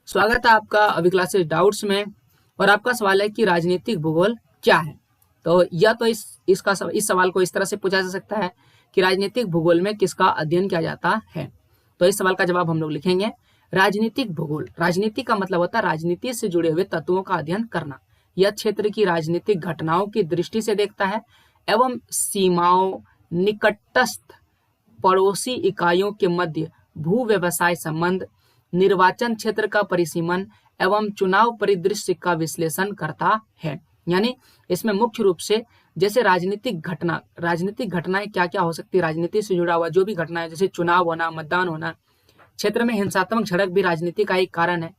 स्वागत है आपका अभी क्लासेस डाउट्स में। और आपका सवाल है कि राजनीतिक भूगोल क्या है। तो यह तो इस सवाल को इस तरह से पूछा जा सकता है कि राजनीतिक भूगोल में किसका अध्ययन किया जाता है। तो इस सवाल का जवाब हम लोग लिखेंगे राजनीतिक भूगोल। राजनीति का मतलब होता है राजनीति से जुड़े हुए तत्वों का अध्ययन करना। यह क्षेत्र की राजनीतिक घटनाओं की दृष्टि से देखता है एवं सीमाओं, निकटस्थ पड़ोसी इकाइयों के मध्य भू व्यवसाय संबंध, निर्वाचन क्षेत्र का परिसीमन एवं चुनाव परिदृश्य का विश्लेषण करता है। यानी इसमें मुख्य रूप से जैसे राजनीतिक घटनाएं क्या क्या हो सकती है, राजनीति से जुड़ा हुआ जो भी घटना है, जैसे चुनाव होना, मतदान होना, क्षेत्र में हिंसात्मक झड़प भी राजनीति का एक कारण है।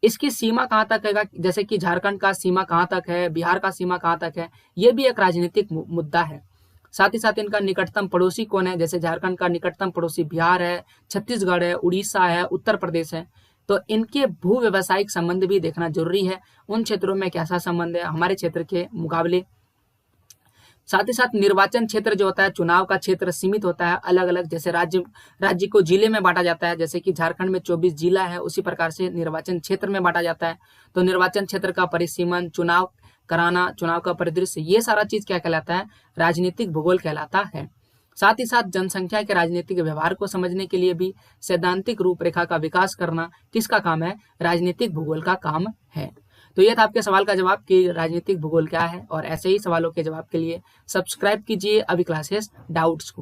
इसकी सीमा कहाँ तक है, जैसे कि झारखंड का सीमा कहाँ तक है, बिहार का सीमा कहाँ तक है, ये भी एक राजनीतिक मुद्दा है। साथ ही साथ इनका निकटतम पड़ोसी कौन है, जैसे झारखंड का निकटतम पड़ोसी बिहार है, छत्तीसगढ़ है, उड़ीसा है, उत्तर प्रदेश है। तो इनके भू व्यवसायिक संबंध भी देखना जरूरी है, उन क्षेत्रों में कैसा संबंध है हमारे क्षेत्र के मुकाबले। साथ ही साथ निर्वाचन क्षेत्र जो होता है, चुनाव का क्षेत्र सीमित होता है अलग अलग, जैसे राज्य को जिले में बांटा जाता है, जैसे कि झारखंड में 24 जिला है, उसी प्रकार से निर्वाचन क्षेत्र में बांटा जाता है। तो निर्वाचन क्षेत्र का परिसीमन, चुनाव कराना, चुनाव का परिदृश्य, ये सारा चीज क्या कहलाता है, राजनीतिक भूगोल कहलाता है। साथ ही साथ जनसंख्या के राजनीतिक व्यवहार को समझने के लिए भी सैद्धांतिक रूपरेखा का विकास करना किसका काम है, राजनीतिक भूगोल का काम है। तो यह था आपके सवाल का जवाब कि राजनीतिक भूगोल क्या है। और ऐसे ही सवालों के जवाब के लिए सब्सक्राइब कीजिए अभी क्लासेस डाउट्स को।